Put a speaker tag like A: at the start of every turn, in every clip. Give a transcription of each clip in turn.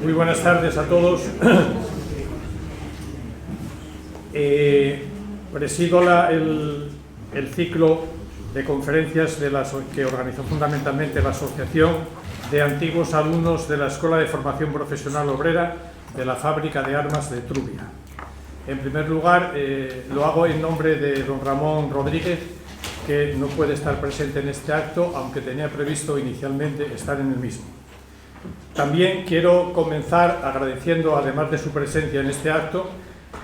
A: Muy buenas tardes a todos. Presido el ciclo de conferencias que organizó fundamentalmente la Asociación de Antiguos Alumnos de la Escuela de Formación Profesional Obrera de la Fábrica de Armas de Trubia. En primer lugar, lo hago en nombre de don Ramón Rodríguez, que no puede estar presente en este acto, aunque tenía previsto inicialmente estar en el mismo. También quiero comenzar agradeciendo, además de su presencia en este acto,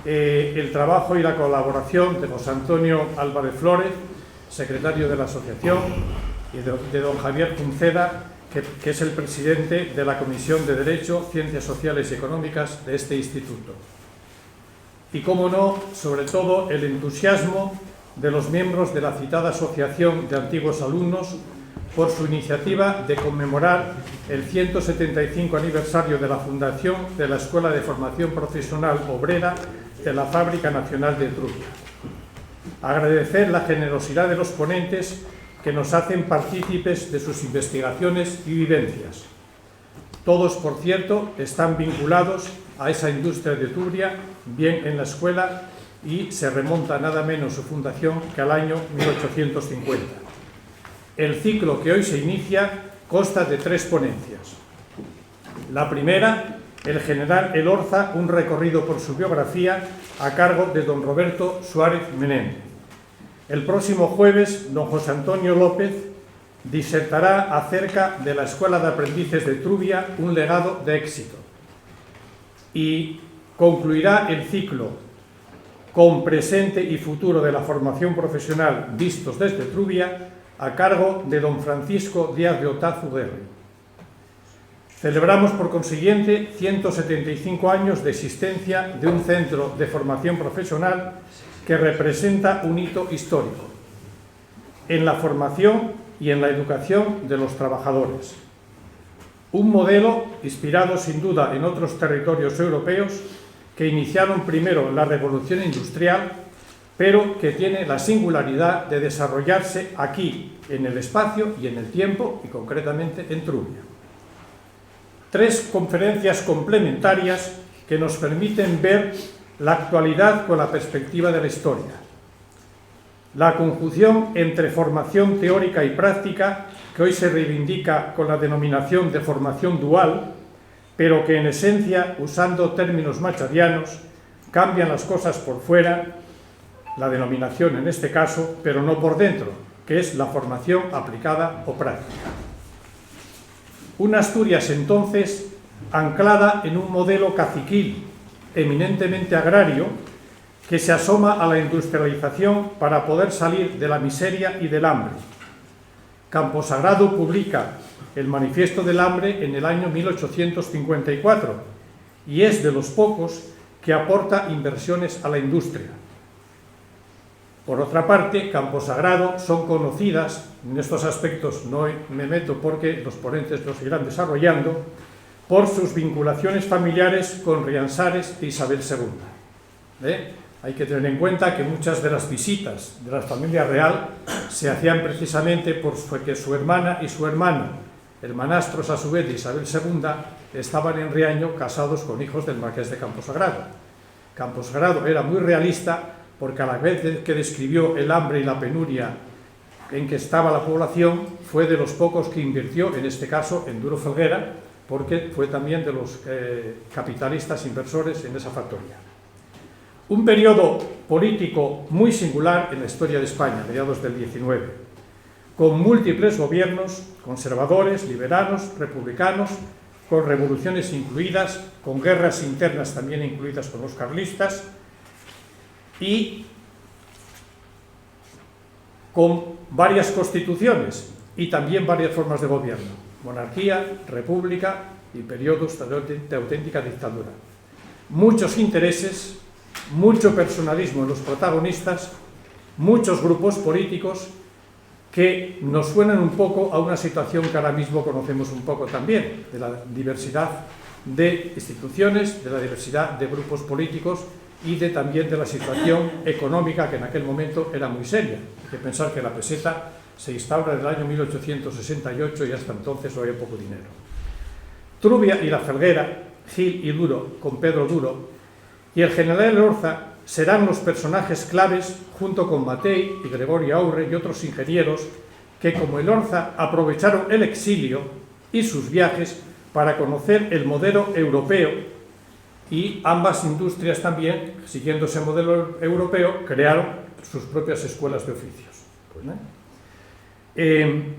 A: el trabajo y la colaboración de José Antonio Álvarez Flores, secretario de la asociación, y de don Javier Punceda, que es el presidente de la Comisión de Derecho, Ciencias Sociales y Económicas de este instituto. Y, cómo no, sobre todo, el entusiasmo de los miembros de la citada Asociación de Antiguos Alumnos por su iniciativa de conmemorar el 175 aniversario de la fundación de la Escuela de Formación Profesional Obrera de la Fábrica Nacional de Trubia. Agradecer la generosidad de los ponentes que nos hacen partícipes de sus investigaciones y vivencias. Todos, por cierto, están vinculados a esa industria de Trubia, bien en la escuela, y se remonta nada menos su fundación que al año 1850. El ciclo que hoy se inicia consta de 3 ponencias. La primera, el general Elorza, un recorrido por su biografía a cargo de don Roberto Suárez Menéndez. El próximo jueves, don José Antonio López disertará acerca de la Escuela de Aprendices de Trubia, un legado de éxito. Y concluirá el ciclo con presente y futuro de la formación profesional vistos desde Trubia, a cargo de don Francisco Díaz de Otazu-Guerri. Celebramos, por consiguiente, 175 años de existencia de un centro de formación profesional que representa un hito histórico en la formación y en la educación de los trabajadores. Un modelo inspirado, sin duda, en otros territorios europeos que iniciaron primero la Revolución Industrial, pero que tiene la singularidad de desarrollarse aquí, en el espacio y en el tiempo, y concretamente en Trubia. 3 conferencias complementarias que nos permiten ver la actualidad con la perspectiva de la historia. La conjunción entre formación teórica y práctica, que hoy se reivindica con la denominación de formación dual, pero que en esencia, usando términos machadianos, cambian las cosas por fuera, la denominación en este caso, pero no por dentro, que es la formación aplicada o práctica. Una Asturias, entonces, anclada en un modelo caciquil, eminentemente agrario, que se asoma a la industrialización para poder salir de la miseria y del hambre. Camposagrado publica el Manifiesto del Hambre en el año 1854 y es de los pocos que aporta inversiones a la industria. Por otra parte, Camposagrado son conocidas, en estos aspectos no me meto porque los ponentes los irán desarrollando, por sus vinculaciones familiares con Riansares e Isabel II. Hay que tener en cuenta que muchas de las visitas de la familia real se hacían precisamente porque su hermana y su hermano, hermanastros a su vez de Isabel II, estaban en Riaño casados con hijos del marqués de Camposagrado. Camposagrado era muy realista porque a la vez que describió el hambre y la penuria en que estaba la población, fue de los pocos que invirtió, en este caso en Duro Felguera, porque fue también de los capitalistas inversores en esa factoría. Un periodo político muy singular en la historia de España, mediados del XIX, con múltiples gobiernos, conservadores, liberanos, republicanos, con revoluciones incluidas, con guerras internas también incluidas con los carlistas, y con varias constituciones y también varias formas de gobierno, monarquía, república y periodos de auténtica dictadura. Muchos intereses, mucho personalismo en los protagonistas, muchos grupos políticos que nos suenan un poco a una situación que ahora mismo conocemos un poco también, de la diversidad de instituciones, de la diversidad de grupos políticos y también de la situación económica que en aquel momento era muy seria. Hay que pensar que la peseta se instaura en el año 1868 y hasta entonces no había poco dinero. Trubia y La Felguera Gil y Duro con Pedro Duro, y el general Elorza serán los personajes claves junto con Matei y Gregorio Aurre y otros ingenieros que, como Elorza, aprovecharon el exilio y sus viajes para conocer el modelo europeo, y ambas industrias también, siguiendo ese modelo europeo, crearon sus propias escuelas de oficios.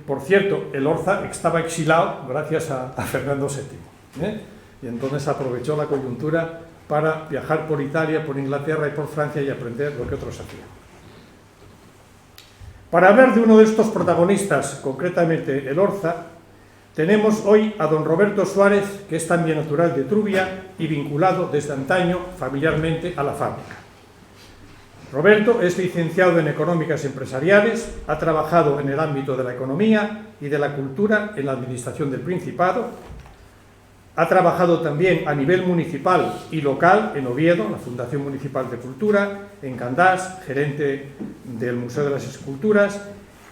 A: Por cierto, Elorza estaba exilado gracias a Fernando VII, y entonces aprovechó la coyuntura para viajar por Italia, por Inglaterra y por Francia y aprender lo que otros hacían. Para hablar de uno de estos protagonistas, concretamente Elorza, tenemos hoy a don Roberto Suárez, que es también natural de Trubia y vinculado desde antaño familiarmente a la fábrica. Roberto es licenciado en Económicas Empresariales, ha trabajado en el ámbito de la economía y de la cultura en la Administración del Principado. Ha trabajado también a nivel municipal y local en Oviedo, la Fundación Municipal de Cultura, en Candás, gerente del Museo de las Esculturas,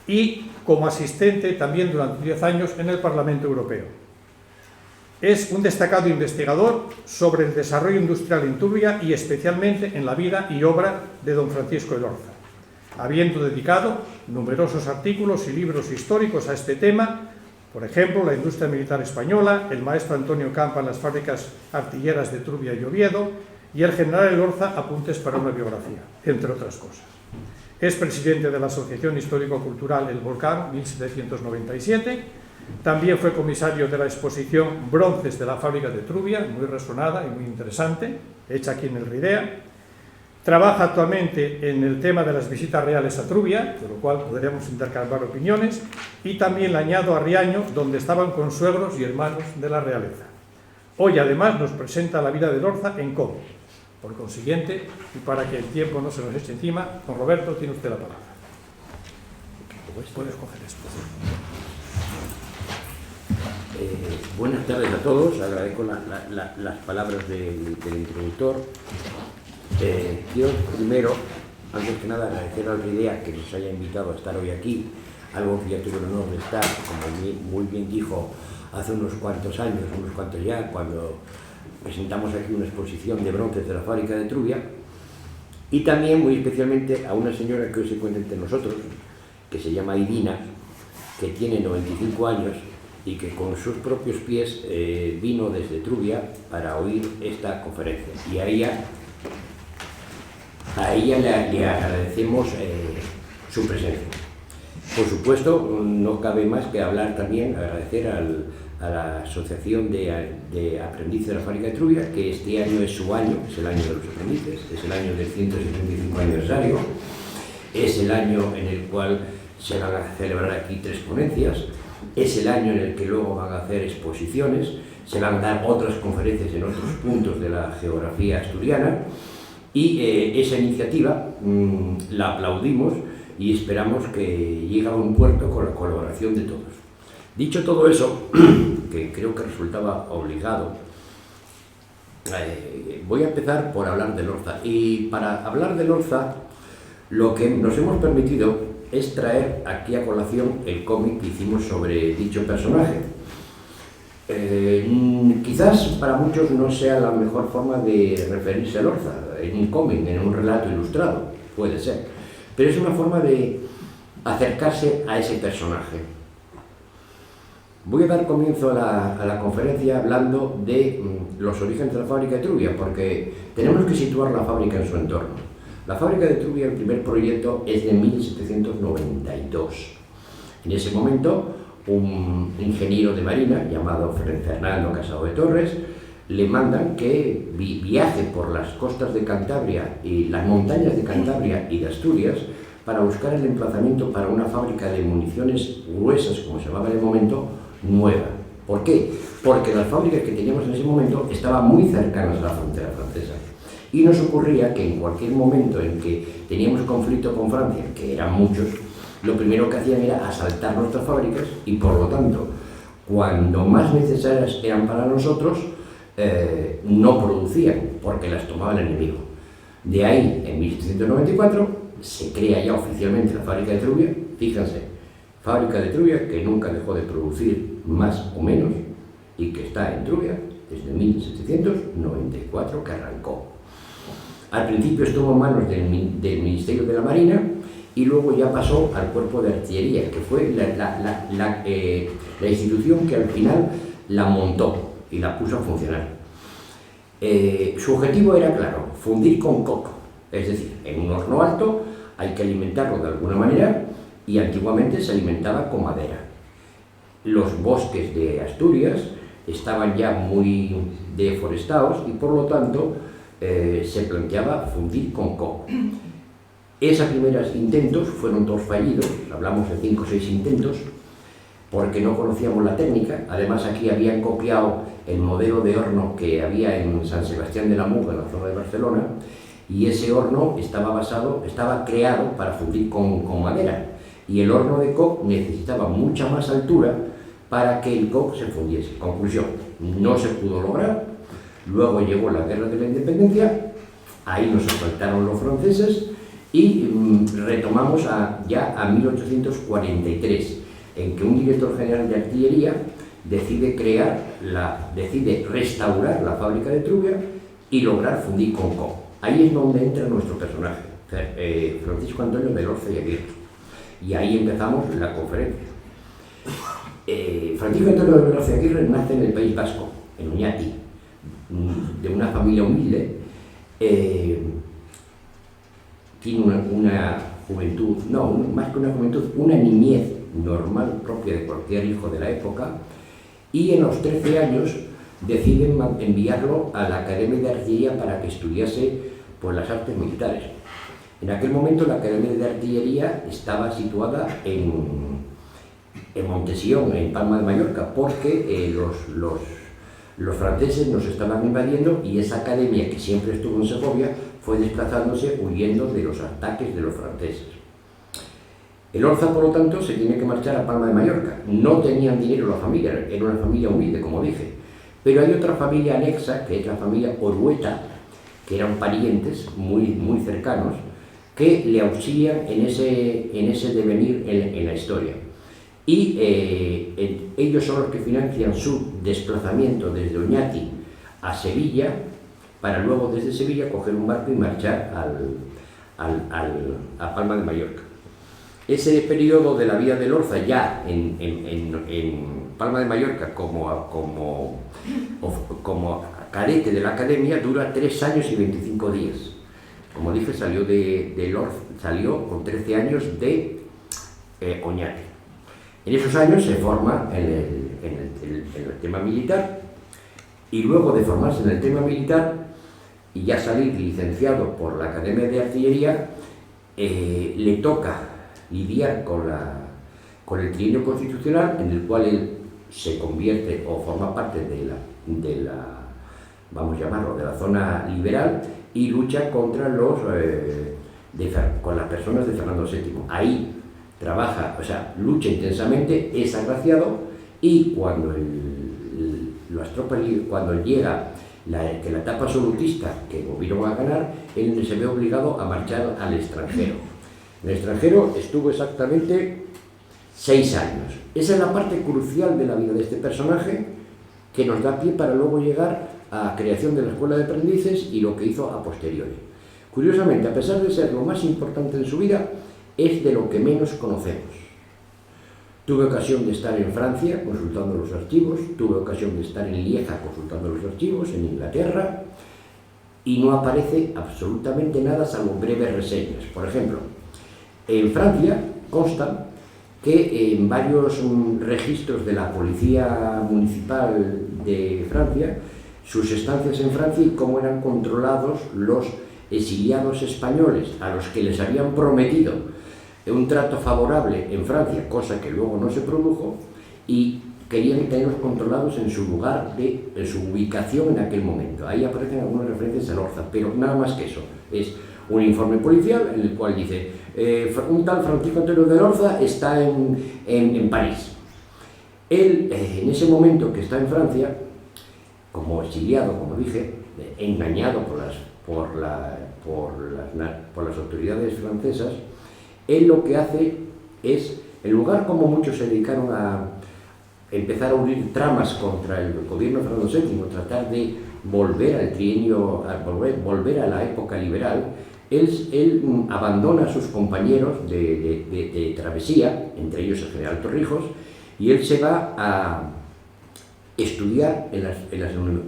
A: y como asistente también durante 10 años en el Parlamento Europeo. Es un destacado investigador sobre el desarrollo industrial en Trubia y especialmente en la vida y obra de don Francisco Elorza, habiendo dedicado numerosos artículos y libros históricos a este tema. Por ejemplo, la industria militar española, el maestro Antonio Campa en las fábricas artilleras de Trubia y Oviedo, y el general Elorza, apuntes para una biografía, entre otras cosas. Es presidente de la Asociación Histórico-Cultural El Volcán, 1797. También fue comisario de la exposición Bronces de la fábrica de Trubia, muy resonada y muy interesante, hecha aquí en el Ridea. Trabaja actualmente en el tema de las visitas reales a Trubia, de lo cual podríamos intercambiar opiniones, y también le añado a Riaño, donde estaban consuegros y hermanos de la realeza. Hoy, además, nos presenta la vida de Elorza en cómic. Por consiguiente, y para que el tiempo no se nos eche encima, don Roberto, tiene usted la palabra. Puedes coger esto.
B: Buenas tardes a todos, agradezco las palabras del introductor. Quiero primero, antes que nada, agradecer a Ridea que nos haya invitado a estar hoy aquí, algo que ya tuve el honor de estar, como muy bien dijo, hace unos cuantos años, cuando presentamos aquí una exposición de bronces de la fábrica de Trubia, y también muy especialmente a una señora que hoy se encuentra entre nosotros, que se llama Irina, que tiene 95 años y que con sus propios pies vino desde Trubia para oír esta conferencia. Y a ella le agradecemos su presencia. Por supuesto, no cabe más que hablar también, agradecer a la Asociación de Aprendices de la Fábrica de Trubia, que este año es su año, es el año de los aprendices, es el año del 175 aniversario, es el año en el cual se van a celebrar aquí 3 ponencias, es el año en el que luego van a hacer exposiciones, se van a dar otras conferencias en otros puntos de la geografía asturiana, y esa iniciativa la aplaudimos y esperamos que llegue a un puerto con la colaboración de todos. Dicho todo eso, que creo que resultaba obligado, voy a empezar por hablar de Elorza. Y para hablar de Elorza, lo que nos hemos permitido es traer aquí a colación el cómic que hicimos sobre dicho personaje. Quizás para muchos no sea la mejor forma de referirse a Elorza, en un cómic, en un relato ilustrado, puede ser, pero es una forma de acercarse a ese personaje. Voy a dar comienzo a la conferencia hablando de los orígenes de la fábrica de Trubia, porque tenemos que situar la fábrica en su entorno. La fábrica de Trubia, el primer proyecto, es de 1792. En ese momento, un ingeniero de marina llamado Fernando Casado de Torres le mandan que viaje por las costas de Cantabria y las montañas de Cantabria y de Asturias para buscar el emplazamiento para una fábrica de municiones gruesas, como se llamaba en el momento, nueva. ¿Por qué? Porque las fábricas que teníamos en ese momento estaban muy cercanas a la frontera francesa. Y nos ocurría que en cualquier momento en que teníamos conflicto con Francia, que eran muchos, lo primero que hacían era asaltar nuestras fábricas y, por lo tanto, cuando más necesarias eran para nosotros, no producían, porque las tomaba el enemigo. De ahí, en 1794, se crea ya oficialmente la fábrica de Trubia. Fíjense, fábrica de Trubia que nunca dejó de producir más o menos y que está en Trubia, desde 1794 que arrancó. Al principio estuvo en manos del Ministerio de la Marina y luego ya pasó al Cuerpo de Artillería, que fue la institución que al final la montó y la puso a funcionar. Su objetivo era claro, fundir con coco, es decir, en un horno alto hay que alimentarlo de alguna manera y antiguamente se alimentaba con madera. Los bosques de Asturias estaban ya muy deforestados y por lo tanto se planteaba fundir con coco. Esos primeros intentos fueron todos fallidos, hablamos de 5 o 6 intentos, porque no conocíamos la técnica. Además aquí habían copiado el modelo de horno que había en San Sebastián de la Muga, en la zona de Barcelona, y ese horno estaba creado para fundir con madera, y el horno de coc necesitaba mucha más altura para que el coc se fundiese. Conclusión, no se pudo lograr. Luego llegó la Guerra de la Independencia, ahí nos faltaron los franceses y retomamos ya a 1843, en que un director general de artillería decide restaurar la fábrica de Trubia y lograr fundir con coc. Ahí es donde entra nuestro personaje, Francisco Antonio de Elorza y Aguirre, y ahí empezamos la conferencia. Francisco Antonio de Elorza y Aguirre nace en el País Vasco, en Oñati, de una familia humilde. Tiene una juventud, no, más que una juventud, una niñez normal propia de cualquier hijo de la época, y en los 13 años deciden enviarlo a la Academia de Artillería para que estudiase pues, las artes militares. En aquel momento la Academia de Artillería estaba situada en Montesión, en Palma de Mallorca, porque los franceses nos estaban invadiendo y esa academia, que siempre estuvo en Segovia, fue desplazándose huyendo de los ataques de los franceses. Elorza, por lo tanto, se tiene que marchar a Palma de Mallorca. No tenían dinero la familia, era una familia humilde, como dije. Pero hay otra familia anexa, que es la familia Orueta, que eran parientes muy cercanos, que le auxilian en ese devenir en la historia. Y ellos son los que financian su desplazamiento desde Oñati a Sevilla, para luego desde Sevilla coger un barco y marchar a Palma de Mallorca. Ese periodo de la vida de Elorza ya en Palma de Mallorca como cadete de la academia dura 3 años y 25 días. Como dije, salió con 13 años de Oñati. En esos años se forma en el tema militar, y luego de formarse en el tema militar y ya salir licenciado por la Academia de Artillería, le toca lidiar con el trienio constitucional, en el cual él se convierte o forma parte de la vamos a llamarlo, de la zona liberal, y lucha contra con las personas de Fernando VII. Ahí trabaja, o sea, lucha intensamente, es agraciado, y cuando cuando llega la etapa absolutista que volvieron a ganar, él se ve obligado a marchar al extranjero. En el extranjero estuvo exactamente 6 años. Esa es la parte crucial de la vida de este personaje, que nos da pie para luego llegar a la creación de la Escuela de Aprendices y lo que hizo a posteriori. Curiosamente, a pesar de ser lo más importante en su vida, es de lo que menos conocemos. Tuve ocasión de estar en Francia consultando los archivos, tuve ocasión de estar en Lieja consultando los archivos, en Inglaterra, y no aparece absolutamente nada salvo breves reseñas. Por ejemplo, en Francia consta que en varios registros de la Policía Municipal de Francia, sus estancias en Francia y cómo eran controlados los exiliados españoles a los que les habían prometido un trato favorable en Francia, cosa que luego no se produjo, y querían tenerlos controlados en su lugar, en su ubicación en aquel momento. Ahí aparecen algunas referencias a Elorza, pero nada más que eso. Es un informe policial en el cual dice un tal Francisco Antonio de Elorza está en París. Él, en ese momento que está en Francia, como exiliado, como dije, engañado por las autoridades francesas, él lo que hace es, en lugar como muchos se dedicaron a empezar a unir tramas contra el gobierno de Fernando VII, tratar de volver al trienio, volver a la época liberal, él abandona a sus compañeros de travesía, entre ellos el general Torrijos, y él se va a estudiar en las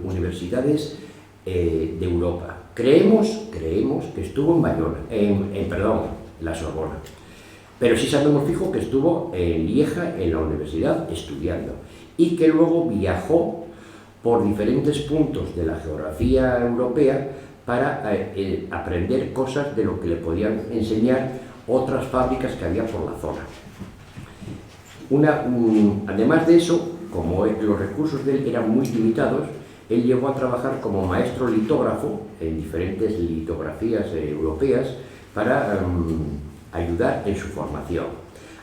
B: universidades de Europa. Creemos que estuvo en Bayona, en la Sorbona. Pero sí sabemos fijo que estuvo en Lieja, en la universidad, estudiando, y que luego viajó por diferentes puntos de la geografía europea para aprender cosas de lo que le podían enseñar otras fábricas que había por la zona. Además de eso, como los recursos de él eran muy limitados, él llegó a trabajar como maestro litógrafo en diferentes litografías europeas para ayudar en su formación.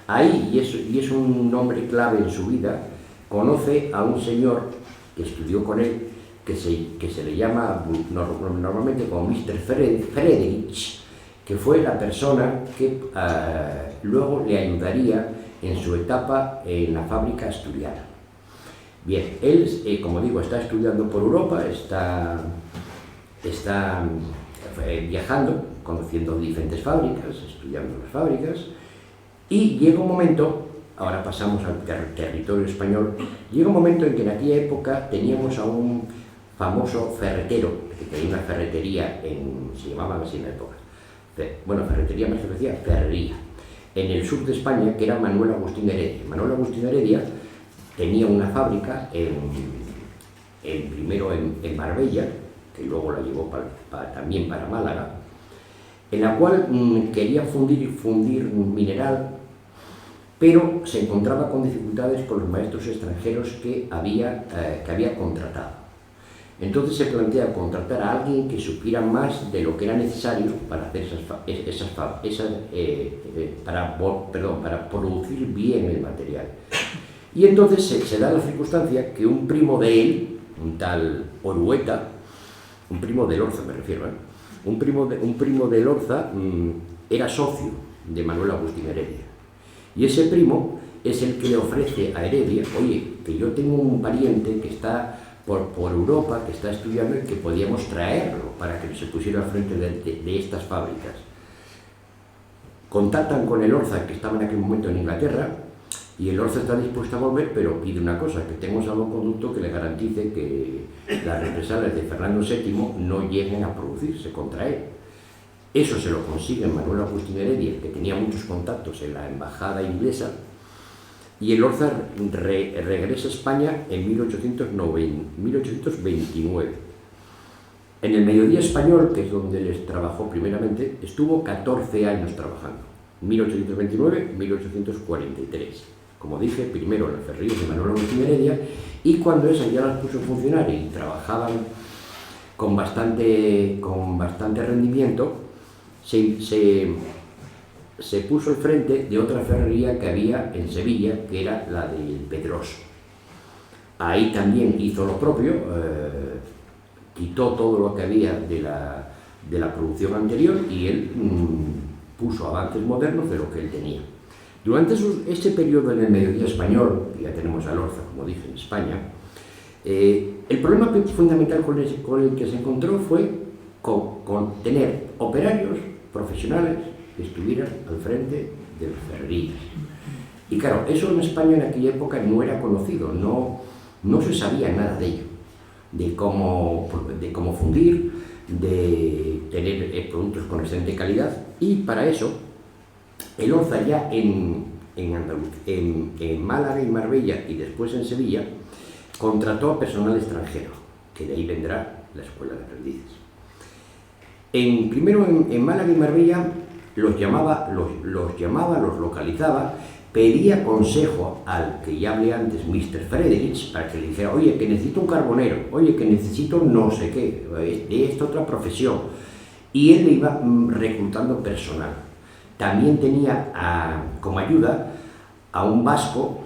B: Ahí, y es un nombre clave en su vida, conoce a un señor que estudió con él, que se le llama normalmente como Mr. Friedrich, que fue la persona que luego le ayudaría en su etapa en la fábrica asturiana. Bien, él, como digo, está estudiando por Europa, está viajando, conociendo diferentes fábricas, estudiando las fábricas, y llega un momento, ahora pasamos al territorio español, llega un momento en que en aquella época teníamos a un famoso ferretero, que tenía una ferretería, se llamaba así en la época, bueno, ferretería más que decía, ferrería, en el sur de España, que era Manuel Agustín Heredia. Manuel Agustín Heredia tenía una fábrica primero en Marbella, que luego la llevó también para Málaga, en la cual quería fundir mineral, pero se encontraba con dificultades con los maestros extranjeros que había contratado. Entonces se plantea contratar a alguien que supiera más de lo que era necesario para hacer para producir bien el material. Y entonces se da la circunstancia que un primo de él, un tal Orueta, un primo de Lorza me refiero, un primo de Lorza era socio de Manuel Agustín Heredia. Y ese primo es el que le ofrece a Heredia, oye, que yo tengo un pariente que está por Europa, que está estudiando y que podíamos traerlo para que se pusiera al frente de estas fábricas. Contactan con el Orza, que estaba en aquel momento en Inglaterra, y el Orza está dispuesto a volver, pero pide una cosa, que tenga un salvoconducto que le garantice que las represalias de Fernando VII no lleguen a producirse contra él. Eso se lo consigue Manuel Agustín Heredia, que tenía muchos contactos en la embajada inglesa, y el Orza regresa a España en 1829. En el Mediodía Español, que es donde les trabajó primeramente, estuvo 14 años trabajando, 1829-1843. Como dije, primero en las ferrerías de Manuel Agustín Heredia, y cuando esas ya las puso en funcionar y trabajaban con bastante rendimiento, se puso al frente de otra ferrería que había en Sevilla, que era la del Pedroso. Ahí también hizo lo propio, quitó todo lo que había de la producción anterior y él puso avances modernos de lo que él tenía. Durante este periodo en el Mediodía Español, que ya tenemos a Lorza, como dije, en España, el problema fundamental con el que se encontró fue con tener operarios profesionales que estuvieran al frente de las ferrerías. Y claro, eso en España en aquella época no era conocido, no se sabía nada de ello, de cómo fundir, de tener productos con excelente calidad, y para eso el Orza ya en Málaga y Marbella y después en Sevilla contrató a personal extranjero, que de ahí vendrá la Escuela de Aprendices. Primero en Málaga y Marbella los localizaba, pedía consejo al que ya hablé antes, Mr. Friedrich, para que le dijera, oye, que necesito un carbonero, oye, que necesito no sé qué, de esta otra profesión. Y él le iba reclutando personal. También tenía como ayuda a un vasco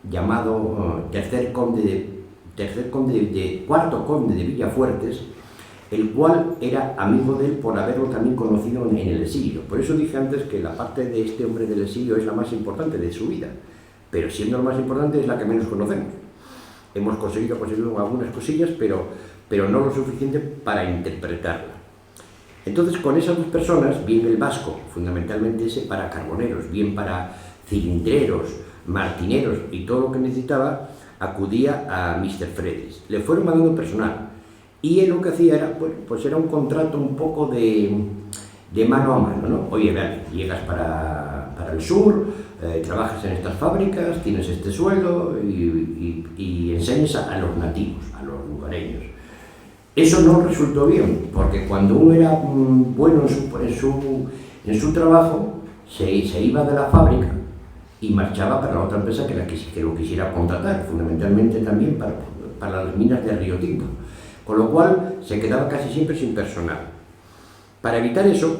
B: llamado cuarto conde de Villafuertes, el cual era amigo de él por haberlo también conocido en el exilio. Por eso dije antes que la parte de este hombre del exilio es la más importante de su vida, pero siendo la más importante es la que menos conocemos. hemos conseguido algunas cosillas, pero no lo suficiente para interpretarla. Entonces, con esas dos personas, bien el vasco, fundamentalmente ese para carboneros, bien para cilindreros, martineros y todo lo que necesitaba, acudía a Mr. Fredris. Le fueron mandando personal y él lo que hacía era, pues era un contrato un poco de mano a mano, ¿no? Oye, vale, llegas para el sur, trabajas en estas fábricas, tienes este sueldo y enseñas a los nativos, a los lugareños. Eso no resultó bien, porque cuando uno era bueno en su trabajo, se iba de la fábrica y marchaba para la otra empresa que lo quisiera contratar, fundamentalmente también para las minas de Río Tinto. Con lo cual, se quedaba casi siempre sin personal. Para evitar eso,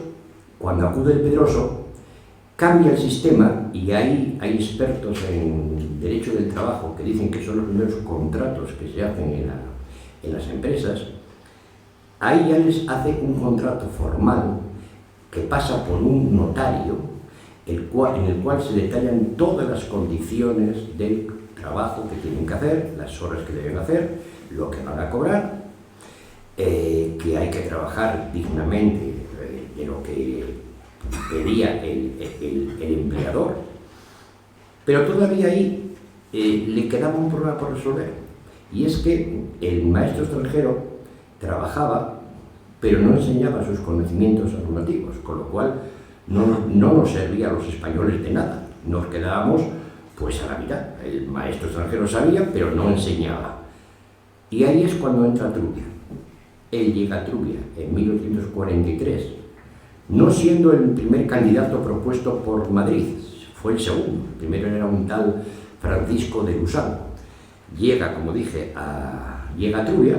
B: cuando acude el Pedroso, cambia el sistema y hay expertos en derecho del trabajo que dicen que son los primeros contratos que se hacen en las empresas. Ahí ya les hace un contrato formal que pasa por un notario en el cual se detallan todas las condiciones del trabajo que tienen que hacer, las horas que deben hacer, lo que van a cobrar, que hay que trabajar dignamente de lo que pedía el empleador. Pero todavía ahí le quedaba un problema por resolver, y es que el maestro extranjero trabajaba, pero no enseñaba sus conocimientos a los nativos, con lo cual no nos servía a los españoles de nada. Nos quedábamos pues a la mitad. El maestro extranjero sabía, pero no enseñaba. Y ahí es cuando entra Trubia. Él llega a Trubia en 1843, no siendo el primer candidato propuesto por Madrid, fue el segundo. El primero era un tal Francisco de Luzán. Llega, como dije, llega a Trubia,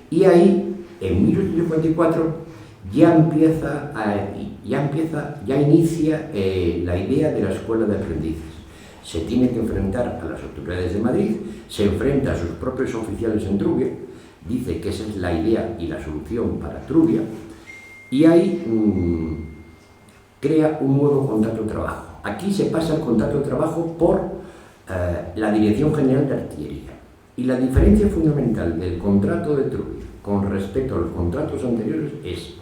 B: y ahí, en 1854, ya inicia la idea de la escuela de aprendices. Se tiene que enfrentar a las autoridades de Madrid, se enfrenta a sus propios oficiales en Trubia, dice que esa es la idea y la solución para Trubia, y ahí crea un nuevo contrato de trabajo. Aquí se pasa el contrato de trabajo por la Dirección General de Artillería. Y la diferencia fundamental del contrato de Trubia con respecto a los contratos anteriores es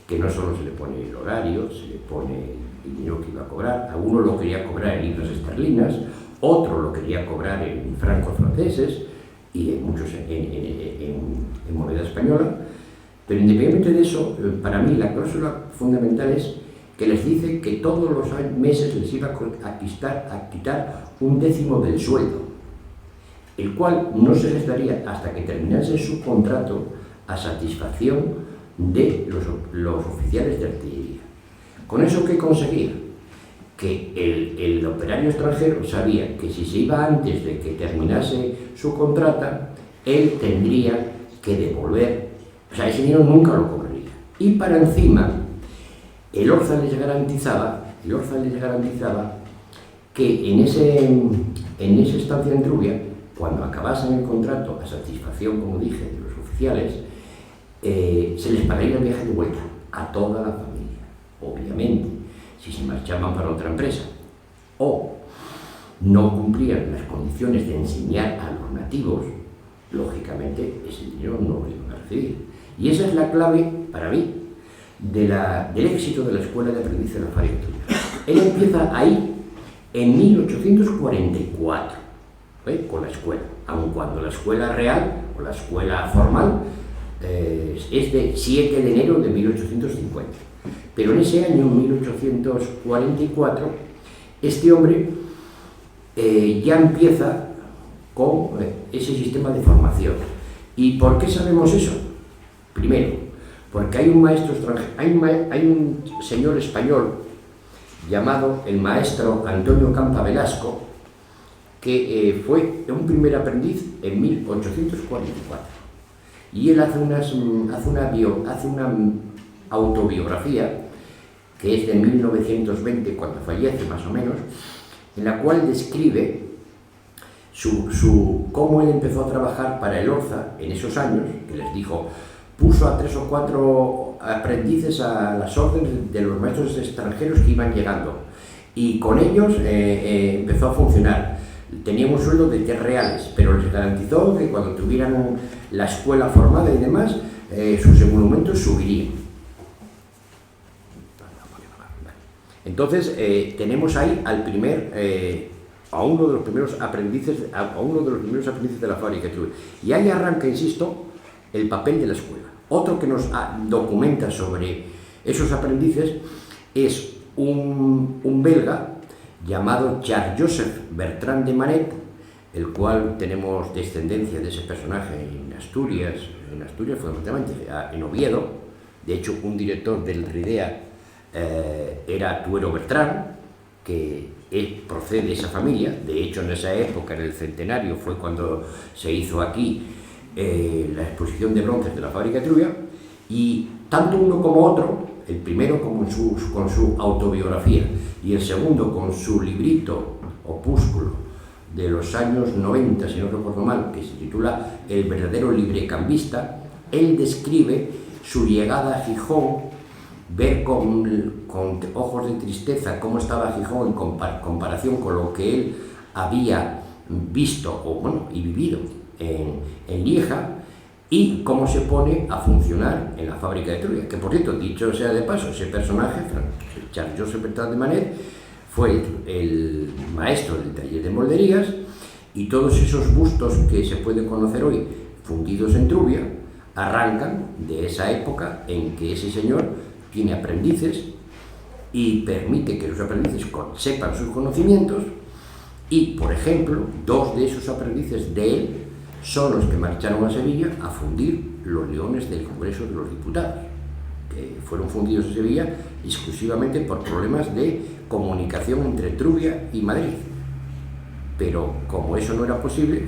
B: que no solo se le pone el horario, se le pone el dinero que iba a cobrar. A uno lo quería cobrar en libras esterlinas, otro lo quería cobrar en francos franceses y en muchos en moneda española. Pero independientemente de eso, para mí la cláusula fundamental es que les dice que todos los meses les iba a quitar un décimo del sueldo, el cual no se les daría hasta que terminase su contrato a satisfacción de los oficiales de artillería. ¿Con eso qué conseguía? Que el operario extranjero sabía que si se iba antes de que terminase su contrato, él tendría que devolver, o sea, ese dinero nunca lo cobraría. Y para encima, el Orza les garantizaba que en esa estancia en Trubia, cuando acabasen el contrato a satisfacción, como dije, de los oficiales, se les pagaría el viaje de vuelta a toda la familia. Obviamente, si se marchaban para otra empresa o no cumplían las condiciones de enseñar a los nativos, lógicamente ese dinero no lo iban a recibir. Y esa es la clave, para mí, del éxito de la escuela de aprendiz de la fábrica de Trubia. Él empieza ahí en 1844, con la escuela, aun cuando la escuela real o la escuela formal es de 7 de enero de 1850. Pero en ese año, 1844, este hombre ya empieza con ese sistema de formación. ¿Y por qué sabemos eso? Primero, porque hay un maestro extranjero, hay un señor español llamado el maestro Antonio Campa Velasco, que fue un primer aprendiz en 1844. Y él hace una autobiografía, que es de 1920, cuando fallece más o menos, en la cual describe cómo él empezó a trabajar para el Orza en esos años, que les dijo, puso a 3 o 4 aprendices a las órdenes de los maestros extranjeros que iban llegando, y con ellos empezó a funcionar. tenían un sueldo de 10 reales, pero les garantizó que cuando tuvieran la escuela formada y demás, sus emolumentos subirían. Entonces, tenemos ahí a uno de los primeros aprendices de la fábrica de Trubia. Y ahí arranca, insisto, el papel de la escuela. Otro que nos documenta sobre esos aprendices es un belga llamado Charles-Joseph Bertrand de Manet, el cual tenemos descendencia de ese personaje en Asturias fundamentalmente, en Oviedo. De hecho, un director del RIDEA era Tuero Bertrand, que procede de esa familia. De hecho, en esa época, en el centenario, fue cuando se hizo aquí la exposición de bronces de la fábrica de Trubia, y tanto uno como otro, el primero con su autobiografía y el segundo con su librito, opúsculo, de los años 90, si no recuerdo mal, que se titula El verdadero librecambista, él describe su llegada a Gijón, ver con ojos de tristeza cómo estaba Gijón en comparación con lo que él había visto y vivido en Lieja, y cómo se pone a funcionar en la fábrica de Trubia, que por cierto, dicho sea de paso, ese personaje, Charles-Joseph Bertrand de Manet, fue el maestro del taller de molderías, y todos esos bustos que se pueden conocer hoy, fundidos en Trubia, arrancan de esa época en que ese señor tiene aprendices y permite que los aprendices sepan sus conocimientos, y, por ejemplo, dos de esos aprendices de él son los que marcharon a Sevilla a fundir los leones del Congreso de los Diputados, que fueron fundidos en Sevilla exclusivamente por problemas de comunicación entre Trubia y Madrid. Pero como eso no era posible,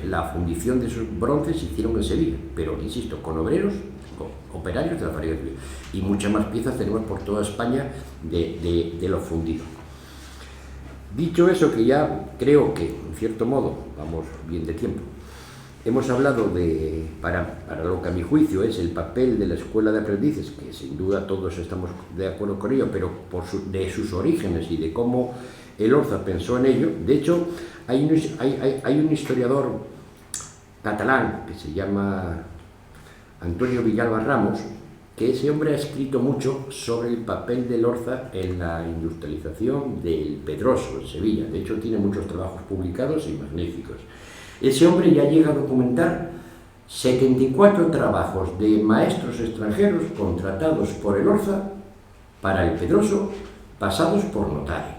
B: la fundición de esos bronces se hicieron en Sevilla, pero insisto, con obreros, con operarios de la fábrica de Trubia, y muchas más piezas tenemos por toda España de lo fundido. Dicho eso, que ya creo que, en cierto modo, vamos bien de tiempo, hemos hablado para lo que a mi juicio es el papel de la escuela de aprendices, que sin duda todos estamos de acuerdo con ello, pero de sus orígenes y de cómo Elorza pensó en ello. De hecho, hay un historiador catalán que se llama Antonio Villalba Ramos, que ese hombre ha escrito mucho sobre el papel de Elorza en la industrialización del Pedroso en Sevilla. De hecho, tiene muchos trabajos publicados y magníficos. Ese hombre ya llega a documentar 74 trabajos de maestros extranjeros contratados por Elorza para el Pedroso, pasados por notario.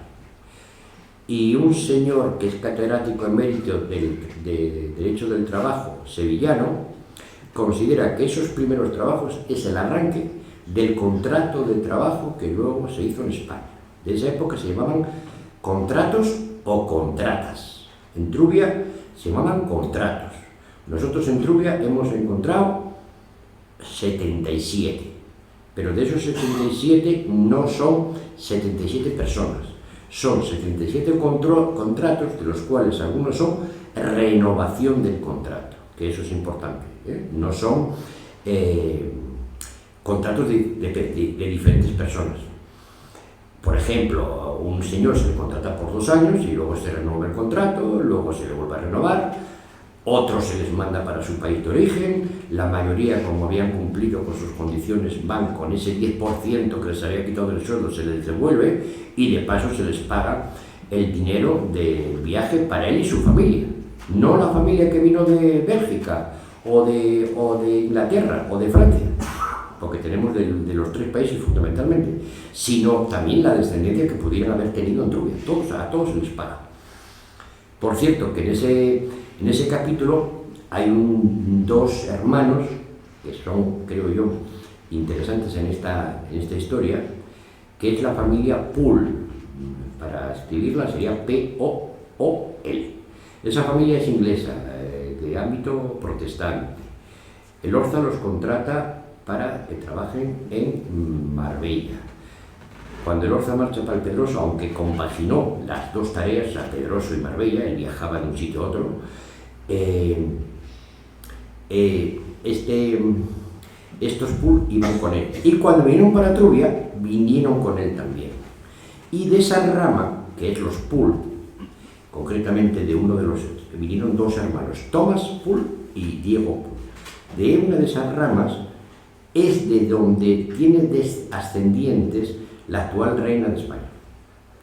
B: Y un señor que es catedrático emérito de Derecho del Trabajo sevillano considera que esos primeros trabajos es el arranque del contrato de trabajo que luego se hizo en España. De esa época se llamaban contratos o contratas. En Trubia se llamaban contratos. Nosotros en Trubia hemos encontrado 77, pero de esos 77 no son 77 personas, son 77 contratos, de los cuales algunos son renovación del contrato, que eso es importante, ¿eh? No son contratos de diferentes personas. Por ejemplo, un señor se le contrata por 2 años y luego se renueva el contrato, luego se le vuelve a renovar, otros se les manda para su país de origen, la mayoría, como habían cumplido con sus condiciones, van con ese 10% que les había quitado del sueldo, se les devuelve, y de paso se les paga el dinero del viaje para él y su familia. No la familia que vino de Bélgica, o de Inglaterra, o de Francia, porque tenemos de los 3 países fundamentalmente, sino también la descendencia que pudieran haber tenido en Trubia. A todos se les paga. Por cierto, que en ese capítulo hay 2 hermanos que son, creo yo, interesantes en esta historia, que es la familia Pool. Para escribirla sería P-O-O-L. Esa familia es inglesa, de ámbito protestante. Elorza los contrata para que trabajen en Marbella. Cuando Elorza marcha para el Pedroso, aunque compaginó las 2 tareas, a Pedroso y Marbella, él viajaba de un sitio a otro, estos Pool iban con él. Y cuando vinieron para Trubia, vinieron con él también. Y de esa rama, que es los Pool, concretamente de uno de los, vinieron dos hermanos, Thomas Poole y Diego Poole. De una de esas ramas es de donde tiene ascendientes la actual reina de España,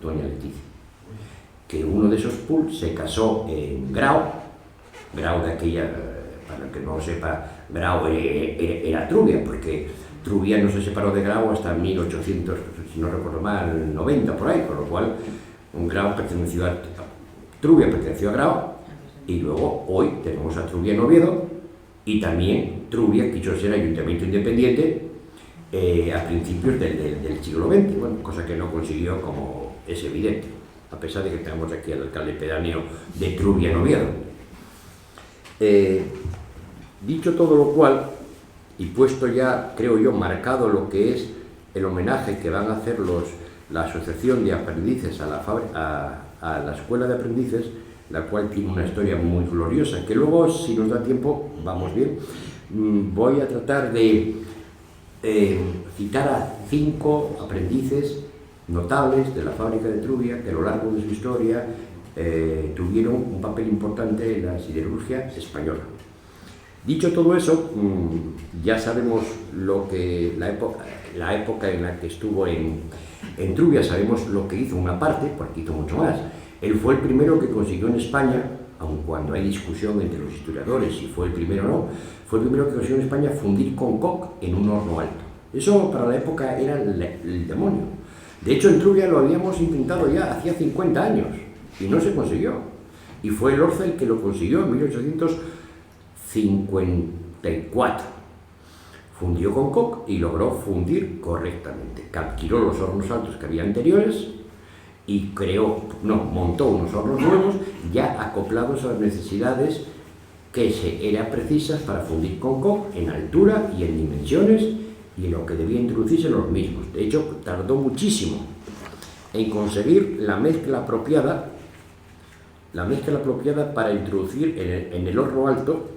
B: doña Leticia, que uno de esos Poole se casó en Grau de aquella, para el que no lo sepa, Grau era Trubia, porque Trubia no se separó de Grau hasta 1800, si no recuerdo mal, 90 por ahí, con lo cual Grau perteneció a Trubia, perteneció a Grau, y luego hoy tenemos a Trubia en Oviedo, y también Trubia quiso ser ayuntamiento independiente a principios del siglo XX, bueno, cosa que no consiguió, como es evidente, a pesar de que tenemos aquí al alcalde pedáneo de Trubia en Oviedo. Dicho todo lo cual, y puesto ya, creo yo, marcado lo que es el homenaje que van a hacer la Asociación de Aprendices a la Escuela de Aprendices, la cual tiene una historia muy gloriosa, que luego, si nos da tiempo, vamos bien, voy a tratar de citar a 5 aprendices notables de la fábrica de Trubia, que a lo largo de su historia tuvieron un papel importante en la siderurgia española. Dicho todo eso, ya sabemos la época en la que estuvo en Trubia, sabemos lo que hizo una parte, porque hizo mucho más. Él fue el primero que consiguió en España, aun cuando hay discusión entre los historiadores si fue el primero o no, fue el primero que consiguió en España fundir con coc en un horno alto. Eso para la época era el demonio. De hecho, en Trubia lo habíamos intentado ya hacía 50 años y no se consiguió. Y fue el Orza el que lo consiguió en 1854. Fundió con coc y logró fundir correctamente. Capturó los hornos altos que había anteriores y montó unos hornos nuevos ya acoplados a las necesidades que eran precisas para fundir con coc en altura y en dimensiones y en lo que debía introducirse los mismos. De hecho, tardó muchísimo en conseguir la mezcla apropiada para introducir en el horno alto.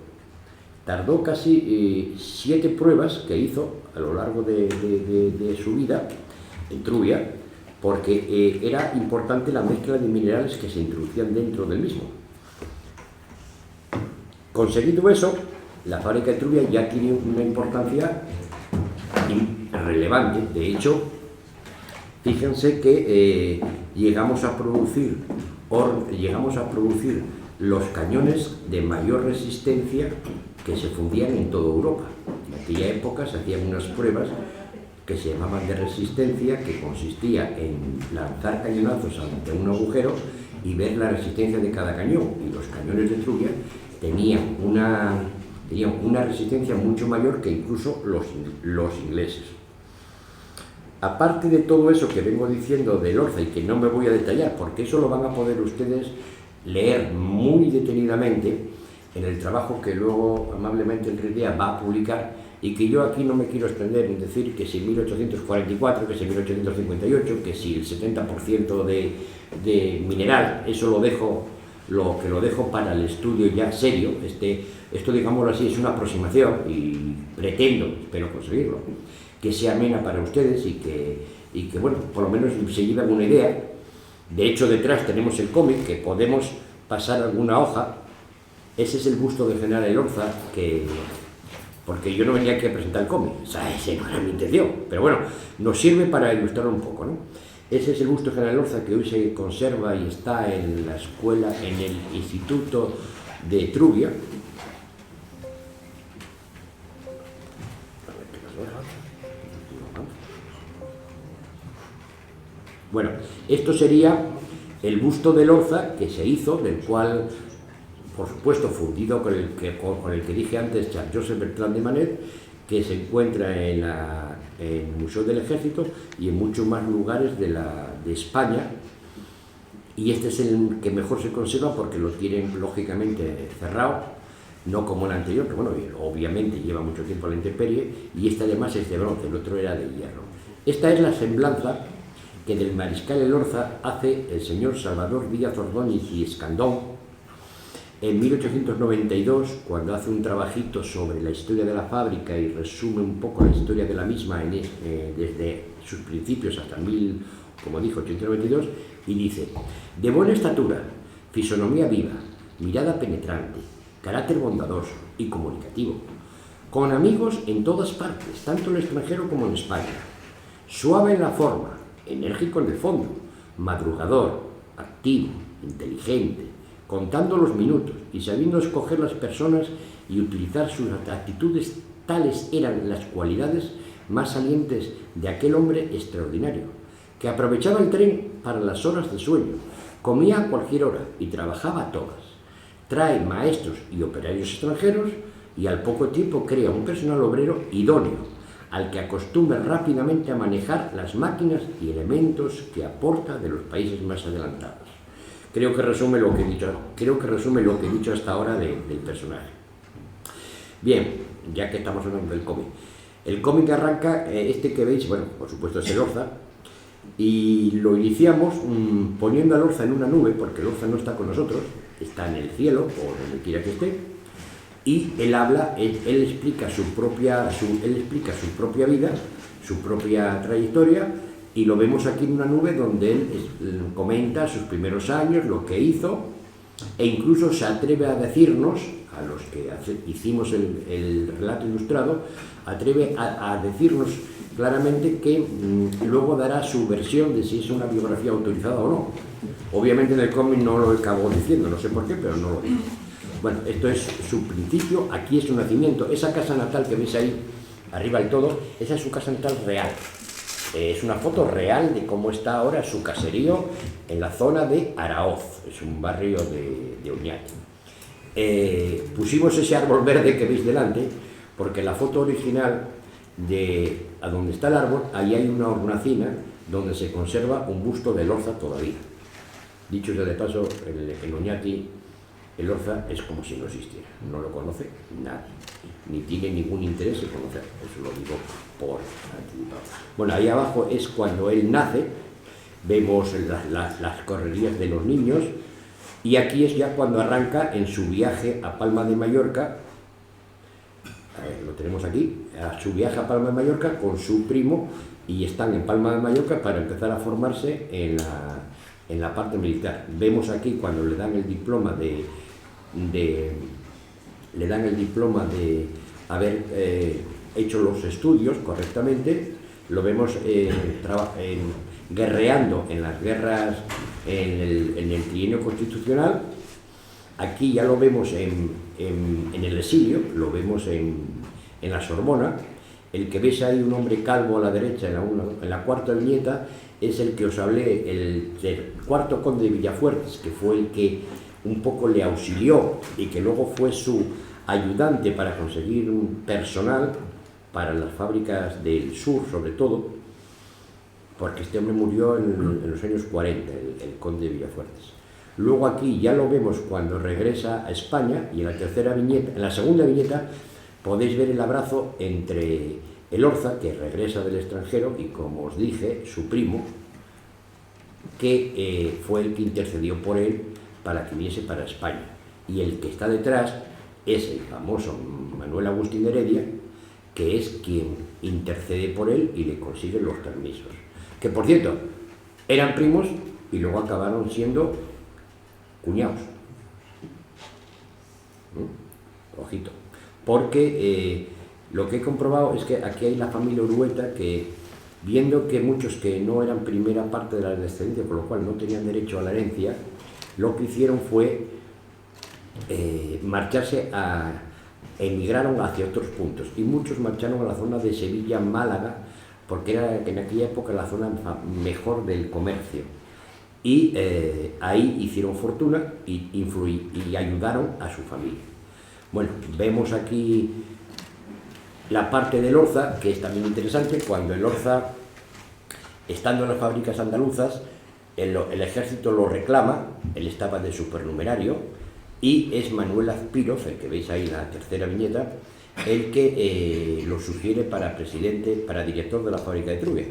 B: Tardó casi 7 pruebas que hizo a lo largo de su vida en Trubia, porque era importante la mezcla de minerales que se introducían dentro del mismo. Conseguido eso, la fábrica de Trubia ya tiene una importancia relevante. De hecho, fíjense que llegamos a producir los cañones de mayor resistencia que se fundían en toda Europa. En aquella época se hacían unas pruebas que se llamaban de resistencia, que consistía en lanzar cañonazos ante un agujero y ver la resistencia de cada cañón. Y los cañones de Trubia tenían una resistencia mucho mayor que incluso los ingleses. Aparte de todo eso que vengo diciendo del Orza y que no me voy a detallar, porque eso lo van a poder ustedes leer muy detenidamente en el trabajo que luego amablemente Enrique Díaz va a publicar, y que yo aquí no me quiero extender en decir que si 1844, que si 1858, que si el 70% de mineral, eso lo dejo para el estudio ya serio. Esto, digámoslo así, es una aproximación y espero conseguirlo, que sea amena para ustedes y que bueno, por lo menos se lleven una idea. De hecho, detrás tenemos el cómic, que podemos pasar alguna hoja. Ese es el busto de General Elorza, porque yo no venía aquí a presentar el cómic, o sea, esa no era mi intención, pero bueno, nos sirve para ilustrar un poco, ¿no? Ese es el busto de General Elorza, que hoy se conserva y está en la escuela, en el Instituto de Trubia. Bueno, esto sería el busto de Elorza que se hizo, del cual, por supuesto, fundido con el que dije antes, Charles-Joseph Bertrand de Manet, que se encuentra en el Museo del Ejército y en muchos más lugares de España. Y este es el que mejor se conserva porque lo tienen lógicamente cerrado, no como el anterior, que bueno, obviamente lleva mucho tiempo a la intemperie, y este además es de bronce, el otro era de hierro. Esta es la semblanza que del mariscal Elorza hace el señor Salvador Díaz Ordóñez y Escandón en 1892, cuando hace un trabajito sobre la historia de la fábrica y resume un poco la historia de la misma desde sus principios hasta como dijo, 1892, y dice: de buena estatura, fisonomía viva, mirada penetrante, carácter bondadoso y comunicativo, con amigos en todas partes, tanto en el extranjero como en España, suave en la forma, enérgico en el fondo, madrugador, activo, inteligente, contando los minutos y sabiendo escoger las personas y utilizar sus actitudes. Tales eran las cualidades más salientes de aquel hombre extraordinario, que aprovechaba el tren para las horas de sueño, comía a cualquier hora y trabajaba a todas. Trae maestros y operarios extranjeros y al poco tiempo crea un personal obrero idóneo, al que acostumbra rápidamente a manejar las máquinas y elementos que aporta de los países más adelantados. Creo que resume lo que he dicho hasta ahora del personaje. Bien, ya que estamos hablando del cómic. El cómic arranca, este que veis, bueno, por supuesto es el Orza, y lo iniciamos poniendo al Orza en una nube, porque el Orza no está con nosotros, está en el cielo, o donde quiera que esté, y él habla, él explica su propia vida, su propia trayectoria, y lo vemos aquí en una nube donde él comenta sus primeros años, lo que hizo, e incluso se atreve a decirnos, a los que hicimos el relato ilustrado, atreve a decirnos claramente que luego dará su versión de si es una biografía autorizada o no. Obviamente en el cómic no lo acabó diciendo, no sé por qué, pero no lo dijo. Bueno, esto es su principio, aquí es su nacimiento. Esa casa natal que veis ahí, arriba del todo, esa es su casa natal real. Es una foto real de cómo está ahora su caserío en la zona de Araoz, es un barrio de Oñati. Pusimos ese árbol verde que veis delante, porque la foto original a donde está el árbol, ahí hay una hornacina donde se conserva un busto del Orza todavía. Dicho sea de paso, en Oñati el Orza es como si no existiera, no lo conoce nadie, ni tiene ningún interés en conocerlo, eso lo digo por anticipado. Bueno, ahí abajo es cuando él nace, vemos las correrías de los niños, y aquí es ya cuando arranca en su viaje a Palma de Mallorca, lo tenemos aquí, a su viaje a Palma de Mallorca con su primo, y están en Palma de Mallorca para empezar a formarse en la parte militar. Vemos aquí cuando le dan el diploma de haber hecho los estudios correctamente, lo vemos guerreando en las guerras, en el trienio constitucional. Aquí ya lo vemos en el exilio, lo vemos en la Sorbona. El que ves ahí, un hombre calvo a la derecha, en la cuarta viñeta, es el que os hablé, el cuarto conde de Villafuertes, que fue el que un poco le auxilió y que luego fue su ayudante para conseguir un personal para las fábricas del sur, sobre todo, porque este hombre murió en los años 40, el conde de Villafuertes. Luego aquí ya lo vemos cuando regresa a España, y en la segunda viñeta podéis ver el abrazo entre el Orza, que regresa del extranjero, y como os dije, su primo, que fue el que intercedió por él para que viniese para España. Y el que está detrás es el famoso Manuel Agustín Heredia, que es quien intercede por él y le consigue los permisos. Que, por cierto, eran primos y luego acabaron siendo cuñados. Ojito. Porque lo que he comprobado es que aquí hay la familia Urueta, que viendo que muchos que no eran primera parte de la descendencia, con lo cual no tenían derecho a la herencia, lo que hicieron fue emigraron hacia otros puntos, y muchos marcharon a la zona de Sevilla, Málaga, porque era en aquella época la zona mejor del comercio, y ahí hicieron fortuna y ayudaron a su familia. Bueno, vemos aquí la parte del Orza, que es también interesante, cuando el Orza, estando en las fábricas andaluzas, el ejército lo reclama, él estaba de supernumerario, y es Manuel Azpiroz, el que veis ahí en la tercera viñeta, el que lo sugiere para director de la fábrica de Trubia.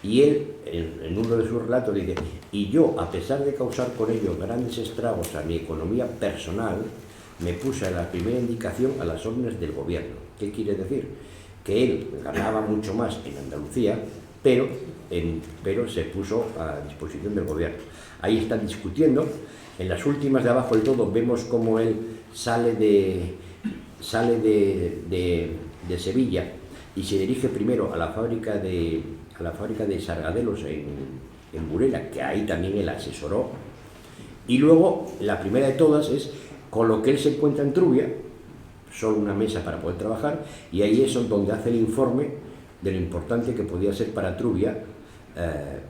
B: Y él, en uno de sus relatos, dice: y yo, a pesar de causar con ello grandes estragos a mi economía personal, me puse a la primera indicación a las órdenes del gobierno. ¿Qué quiere decir? Que él ganaba mucho más en Andalucía, pero se puso a disposición del gobierno. Ahí están discutiendo. En las últimas de abajo del todo vemos cómo él sale de Sevilla y se dirige primero a la fábrica de Sargadelos en Burela, que ahí también él asesoró. Y luego, la primera de todas es con lo que él se encuentra en Trubia, solo una mesa para poder trabajar, y ahí es donde hace el informe de lo importante que podía ser para Trubia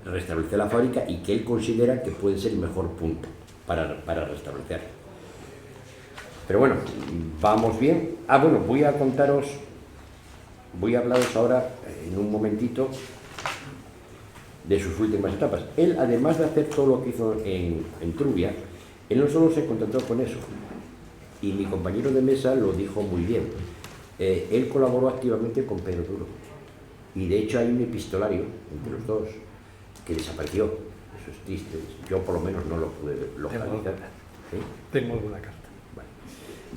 B: restablecer la fábrica, y que él considera que puede ser el mejor punto para restablecer. Pero bueno, vamos bien. Bueno, voy a hablaros ahora en un momentito de sus últimas etapas. Él, además de hacer todo lo que hizo en Trubia, él no solo se contentó con eso, y mi compañero de mesa lo dijo muy bien. Él colaboró activamente con Pedro Duro, y de hecho hay un epistolario entre los dos que desapareció. Eso es triste. Yo por lo menos no lo pude localizar. ¿Sí?
A: Tengo alguna carta.
B: Bueno,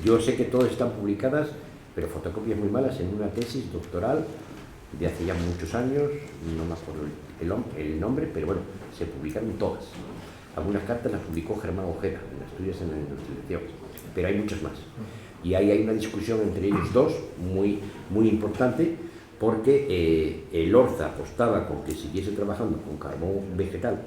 B: yo sé que todas están publicadas, pero fotocopias muy malas, en una tesis doctoral de hace ya muchos años, no me acuerdo el nombre, pero bueno, se publicaron todas. Algunas cartas las publicó Germán Ojeda en Asturias en la Industrialización, pero hay muchas más. Y ahí hay una discusión entre ellos dos muy, muy importante, porque el Orza apostaba con que siguiese trabajando con carbón vegetal,